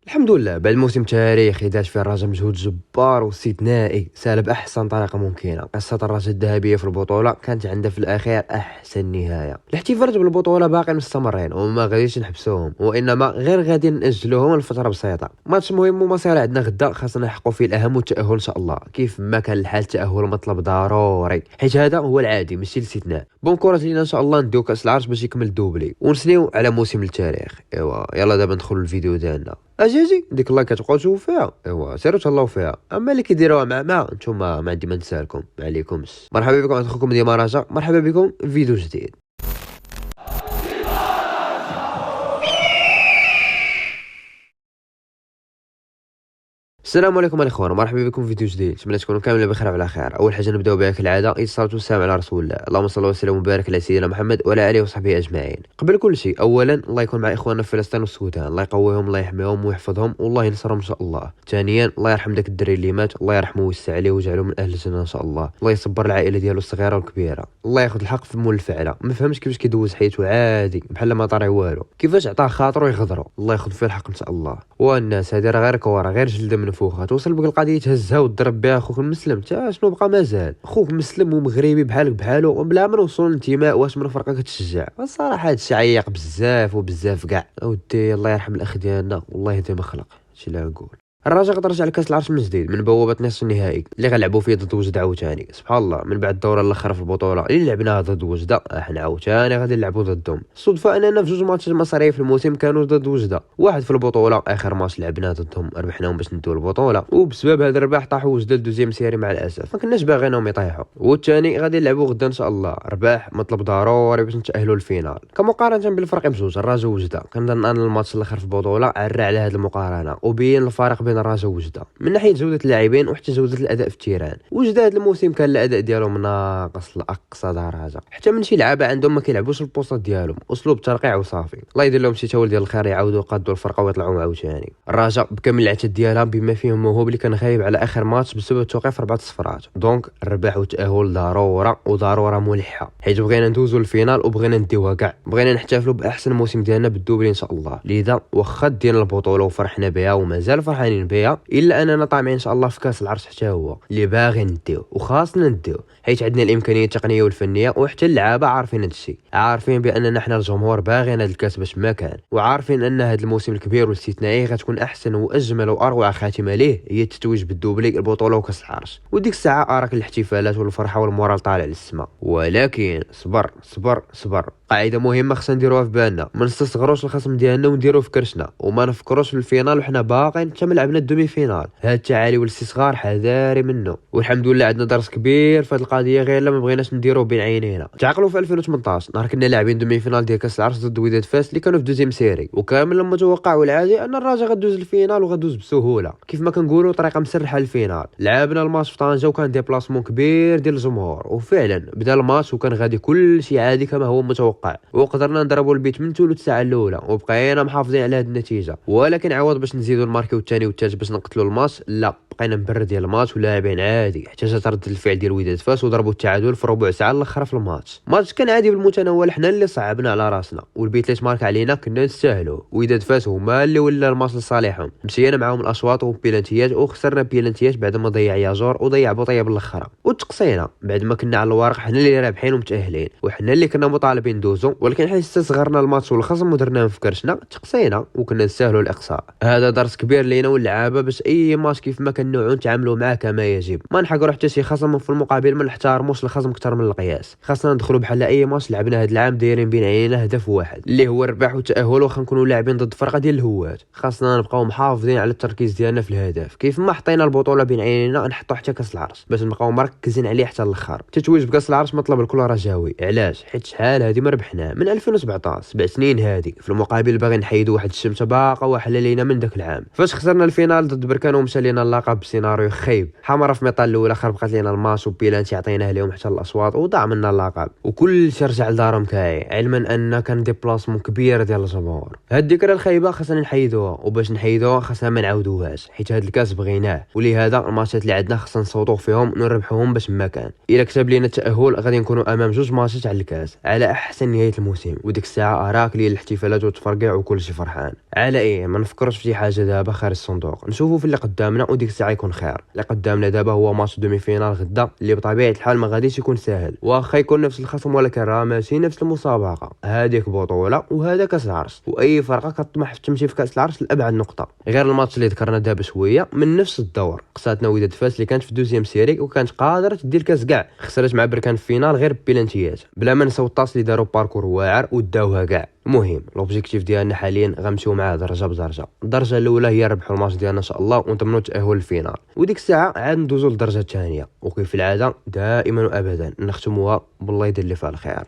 الحمد لله، بعد موسم تاريخي دار فيه الرجاء مجهود جبار واستثنائي سال بأحسن طريقة ممكنة. قصة الرجاء الذهبية في البطولة كانت عندها في الأخير أحسن نهاية. الاحتفالات بالبطولة باقي مستمرين وما غاديش نحبسوهم، وإنما غير غادي نأجلوهم لفترة بسيطة. ماتش مهم ومصير عندنا غدا خاصنا نحققوا فيه الأهم والتأهل إن شاء الله. كيف ما كان الحال التأهل مطلب ضروري، حيت هذا هو العادي ماشي الاستثناء. بون كوراج لينا إن شاء الله نديو كأس العرش باش يكمل الدوبلي ونسنيو على موسم التاريخ. ايوا يلا دابا ندخلوا الفيديو ديالنا. اجي ديك الله كتبقاو تشوفوا فيها، ايوا سيروا تهلاو فيها. اما اللي كيديروها مع نتوما ما عندي ما نسالكم، ما عليكمش. مرحبا بكم عند اخوكم ديما رجاء، مرحبا بكم في فيديو جديد. السلام عليكم الاخوان، مرحبا بكم في فيديو جديد. نتمنى تكونوا كاملين بخير وعلى خير. اول حاجه نبداو بها كالعاده، الصلاه والسلام على رسول الله. اللهم صل وسلم وبارك على سيدنا محمد وعلى اله وصحبه اجمعين. قبل كل شيء اولا الله يكون مع اخواننا في فلسطين والسودان، الله يقويهم، الله يحميهم ويحفظهم والله ينصرهم ان شاء الله. ثانيا الله يرحم داك الدري اللي مات، الله يرحمه ويوسع عليه ويجعله من اهل الجنه ان شاء الله. الله يصبر العائله ديالو الصغيره والكبيره، الله ياخذ الحق في مول الفعله. ما فهمش كيفاش كيدوز حياته عادي بحال ما طاري والو، كيفاش عطاه خاطرو يغدرو. الله ياخذ فيه الحق ان شاء الله. والناس هذه راه غير كوره، غير جلده منفوخه توصل بك القضيه تهزها وتضرب بها اخوك المسلم. تا شنو بقى مازال اخوك مسلم ومغربي بحالك بحالو بلا ما نوصلوا للانتماء واش من فرقه كتشجع. الصراحه هادشي عيق بزاف وبزاف كاع. اودي الله يرحم الاخ ديالنا والله يهدي ما خلق. هادشي اللي غنقول. الرجاء غترجع لكاس العرش من جديد من بوابه نصف النهائي اللي غنلعبوا فيه ضد وجده عاوتاني. سبحان الله، من بعد الدوره الاخيره في البطوله اللي لعبناها ضد وجده احنا عاوتاني غادي نلعبوا ضدهم. الصدفه اننا في جوج ماتشات مصيريه في الموسم كانوا ضد وجده، واحد في البطوله اخر ماتش لعبناه ضدهم ربحناهم باش ندوي البطوله، وبسبب هذا الرباح طاحوا وجده لدوزيام سيري مع الاسف، ما كناش باغينهم يطيحوا. والثاني غادي نلعبوا غدا ان شاء الله، رباح مطلب ضروري باش نتاهلوا للفينال. كمقارنه بالفرق بجوج الرجاء ووجده، كنظن ان الماتش الاخر في البطوله عرى على هذه المقارنه وبين الفارق بين الرجاء ووجده من ناحيه جوده اللاعبين وحتى جوده الاداء في التيران. وجده هذا الموسم كان الاداء ديالهم ناقص لاقصى درجه، حتى من شي لعابه عندهم ما كيلعبوش البوسط ديالهم، اسلوب ترقيع وصافي. الله يدير لهم شي تاول ديال الخير يعاودوا يقادوا الفرقه ويطلعوا عاوتاني. الرجاء بكامل العتاد ديالها بما فيهم موهوب اللي كان غايب على اخر ماتش بسبب توقيف 4 صفرات، دونك الرباح والتاهل ضروره ملحه، حيت بغينا ندوزوا للفينال وبغينا نديوها كاع، بغينا نحتفلوا باحسن موسم ديالنا بالدوبلي ان شاء الله. لذا واخا دينا البطوله وفرحنا بها ومازال فرحانين بها، الا اننا طامعين ان شاء الله في كاس العرش حتى هو اللي باغي نديو وخاصنا نديو، حيت عندنا الامكانيه التقنيه والفنيه وحتى اللعابه عارفين هذا الشيء، عارفين باننا حنا الجمهور باغيين هذا الكاس باش ما كان، وعارفين ان هذا الموسم الكبير والاستثنائي غتكون احسن واجمل واروع خاتمه ليه هي التتويج بالدوبلي البطوله وكاس العرش. وديك الساعه اراك الاحتفالات والفرحه والمورال طالع للسماء. ولكن صبر صبر صبر، قاعده مهمه خصنا نديروها في بالنا، ما نستصغروش الخصم ديالنا ونديروه في كرشنا، وما نفكروش في الفينال وحنا باقيين حتى ما لعبنا الدومي فينال. هاد التعالي والاستصغار حذاري منه، والحمد لله عندنا درس كبير في هذه القضيه غير لما بغيناش نديروه بين عينينا. تعقلوا في 2018 نهار كنا لاعبين دومي فينال ديال كاس العرش ضد وداد فاس اللي كانوا في دوزيام سيري، وكامل لما توقع والعادي ان الرجاء غدوز الفينال وغدوز بسهوله كيف ما كنقولوا طريقه مسرحه للفينال. لعبنا الماتش في طنجه وكان ديبلاسمون كبير ديال الجمهور، وفعلا بدا الماتش وكان غادي كل شيء عادي كما هو متوقع، وقدرنا نضربوا البيت من ثلث الساعه الاولى وبقينا محافظين على هذه النتيجه. ولكن عوض باش نزيدوا الماركيو الثاني والثالث باش نقتلوا الماتش، لا بقينا نبرد ديال الماتش ولاعبين عادي حتى جات رد الفعل ديال وداد فاس وضربوا التعادل في ربع ساعه الاخر في الماتش كان عادي بالمتناول، حنا اللي صعبنا على راسنا والبيت اللي تمارك علينا كنا نستاهلوا. وداد فاس هما اللي ولا الماتش لصالحهم، مشينا معاهم الاشواط وبيلانتيات وخسرنا بيلانتيات بعد ما ضيع ياجور وضيع بوطيه بالاخره، وتقصينا بعد ما كنا على الورق حنا اللي رابحين ومتاهلين وحنا اللي كنا مطالبين ندوزو، ولكن حيت استصغرنا الماتش والخصم ودرناهم في كرشنا تقصينا وكنا نستاهلوا الاقصاء. هذا درس كبير لينا واللعابه باش اي ماتش كيف ما كان نوعو نتعاملوا معاه كما يجب، ما نحقروا حتى شي خصم في المقابل ما نحترموش الخصم اكثر من القياس. خاصنا ندخلوا بحال اي ماتش لعبنا هذا العام دايرين بين عينينا هدف واحد اللي هو الرباح والتاهل، واخا نكونوا لاعبين ضد فرقه ديال الهوات خاصنا نبقاو محافظين على التركيز ديالنا في الهدف، كيف ما حطينا البطوله بين عينينا نحطوا حتى كاس العرش باش نبقاو مركزين عليه حتى الاخر. تتويج بكاس العرش مطلب الكل رجاوي، علاش؟ حيت شحال هذه ما ربحناه من 2017 7 سنين هذه، في المقابل باغي نحيدوا واحد الشمته باقا واحله لينا من داك العام فاش خسرنا الفينال ضد بركان ومشى لينا اللقب بسيناريو خايب، حمره في ميطال الاولى خربقات لينا الماتش وبيلانتي عطيناه لهم حتى الاصوات وضاع منا اللقب وكل شي رجع لدارهم كاعي، علما ان كان ديبلاسمون كبير ديال الجمهور. هاد الذكرى الخايبه خاصنا نحيدوها، وباش نحيدوها خاصنا ما نعاودوهاش، حيت هاد الكاس بغيناه ولهذا الماتشات اللي عندنا خاصنا نصوتوا فيهم ونربحوهم باش ما كان. الا كتب لينا التاهل غادي نكونوا امام جوج ماتشات على الكاس على احسن نهايه الموسم، وديك الساعه اراك لي الاحتفالات والتفرقع وكل شي فرحان. على ايه ما نفكرش في شي حاجه دابا خارج الصندوق، نشوفوا في اللي قدامنا وديك الساعه يكون خير. اللي قدامنا دابا هو ماتش دومي فينال غدا اللي بطبيعه الحال ما غاديش يكون ساهل، واخا يكون نفس الخصم ولكن راه ماشي نفس المسابقه. هذيك بطوله وهذا كاس العرش، واي فرقه كطمح تمشي في كاس العرش لابعد نقطه. غير الماتش اللي ذكرنا دابا شويه من نفس الدور، قصاتنا وداد فاس اللي كانت في دوزيام سيري وكانت قادره تدير الكاس كاع، خسرت مع بركان في الفينال غير بلانتيات بلا ما نساو الطاس اللي داروا باركور واعر وداوها كاع. المهم لوبجيكتيف ديالنا حاليا غنمشيو معاه درجه بدرجه. الدرجه الاولى هي نربحوا الماتش ديالنا ان شاء الله ونضمنوا التاهل للفينال، وديك الساعه عاد ندوزو للدرجه الثانيه، وكيف العاده دائما وابدا نختموها بالله يدير اللي فيها الخير.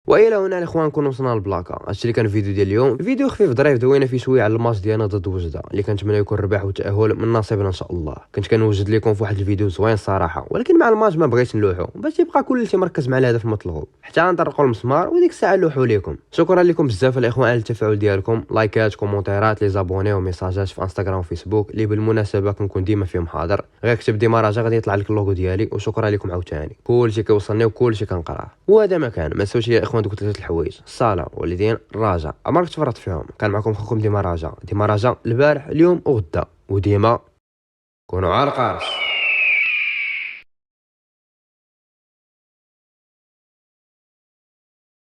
والى هنا الاخوان نكون وصلنا للبلاكه. هادشي اللي كان الفيديو ديال اليوم، فيديو خفيف ظريف دوينا فيه شويه على الماتش ديالنا ضد وجده اللي كنتمنى يكون رباح وتاهل من نصيبنا ان شاء الله. كنت كنوجد لكم في واحد الفيديو زوين صراحه، ولكن مع الماتش ما بغيتش نلوحو باش يبقى كل شيء مركز مع الهدف المطلوب حتى نطرقوا المسمار وديك الساعه نلوحو لكم. شكرا لكم بزاف الاخوان على التفاعل ديالكم، لايكات كومونتيرات لي زابوني وميساجات في انستغرام وفيسبوك اللي بالمناسبه كنكون ديما فيهم حاضر. غير كتب ديما راجا غادي يطلع لك اللوغو ديالي. وشكرا لكم عاوتاني، كلشي كيوصلني وكلشي كنقراه. وهذا ما كان، ما نساوش يا اخوان دوك ثلاثه الحوايج: الصلاه والدين الرجاء. عمرك تفرطت فيهم. كان معكم خوكم ديما راجا، ديما راجا البارح اليوم وغدا، وديما كونوا على القرش.